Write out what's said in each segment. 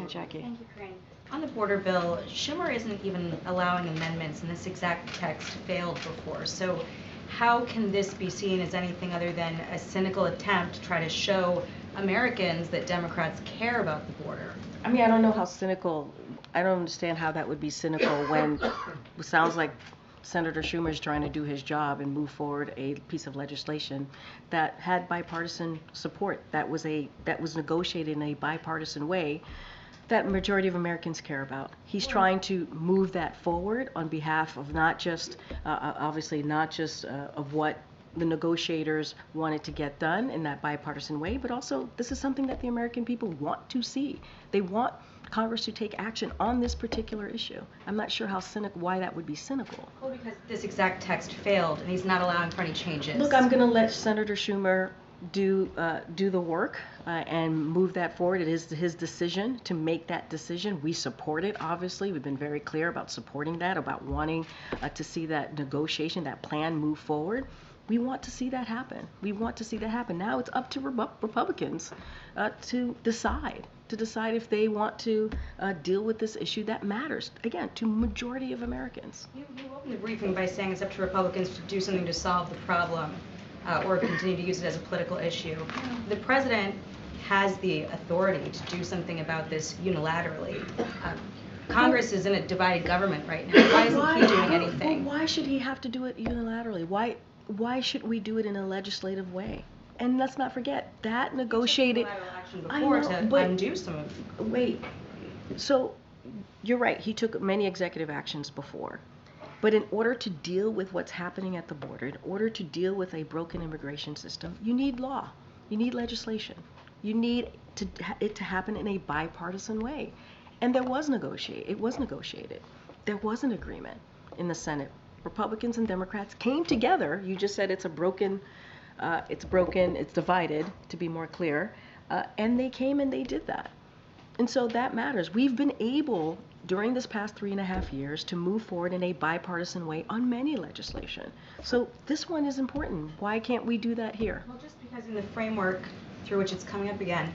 Yeah, Jackie. Thank you, Karine. On the border bill, Schumer isn't even allowing amendments, and this exact text failed before. So how can this be seen as anything other than a cynical attempt to try to show Americans that Democrats care about the border? I mean, I don't know how cynical, I don't understand how that would be cynical when it sounds like Senator Schumer is trying to do his job and move forward a piece of legislation that had bipartisan support, that was negotiated in a bipartisan way that majority of Americans care about. He's trying to move that forward on behalf of not just, obviously not just of what the negotiators wanted to get done in that bipartisan way, but also this is something that the American people want to see. They want Congress to take action on this particular issue. I'm not sure why that would be cynical. Well, because this exact text failed and he's not allowing for any changes. Look, I'm going to let Senator Schumer do the work and move that forward. It is his decision to make that decision. We support it, obviously. We've been very clear about supporting that, about wanting to see that negotiation, that plan move forward. We want to see that happen. We want to see that happen. Now it's up to Republicans to decide if they want to deal with this issue that matters, again, to majority of Americans. You opened the briefing by saying it's up to Republicans to do something to solve the problem or continue to use it as a political issue. The president has the authority to do something about this unilaterally. Congress is in a divided government right now. Why isn't he doing anything? Well, why should he have to do it unilaterally? Why should we do it in a legislative way? And let's not forget that negotiated. Before to undo some of. Wait, so you're right. He took many executive actions before, but in order to deal with what's happening at the border, in order to deal with a broken immigration system, you need law, you need legislation, you need it to happen in a bipartisan way, and it was negotiated. There was an agreement in the Senate. Republicans and Democrats came together. You just said it's broken, it's divided, to be more clear. And they came and they did that. And so that matters. We've been able, during this past 3.5 years, to move forward in a bipartisan way on many legislation. So this one is important. Why can't we do that here? Well, just because in the framework through which it's coming up again,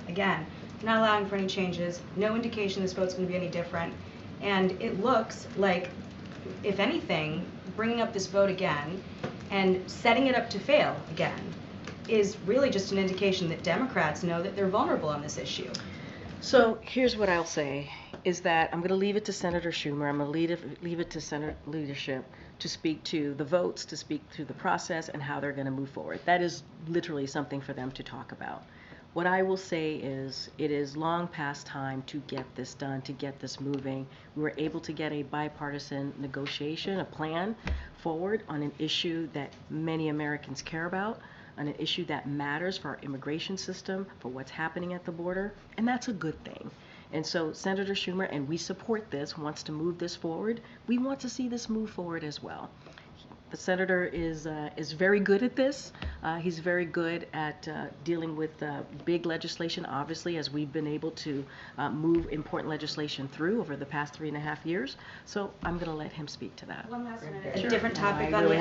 not allowing for any changes, no indication this vote's going to be any different. And it looks like, if anything, bringing up this vote again and setting it up to fail again is really just an indication that Democrats know that they're vulnerable on this issue. So here's what I'll say, is that I'm going to leave it to Senator Schumer, I'm going to leave it to Senate leadership to speak to the votes, to speak to the process and how they're going to move forward. That is literally something for them to talk about. What I will say is it is long past time to get this done, to get this moving. We were able to get a bipartisan negotiation, a plan forward on an issue that many Americans care about, on an issue that matters for our immigration system, for what's happening at the border, and that's a good thing. And so Senator Schumer, and we support this, wants to move this forward. We want to see this move forward as well. The senator is very good at this. He's very good at dealing with big legislation, obviously, as we've been able to move important legislation through over the past 3.5 years. So I'm going to let him speak to that. One last minute, a different topic on the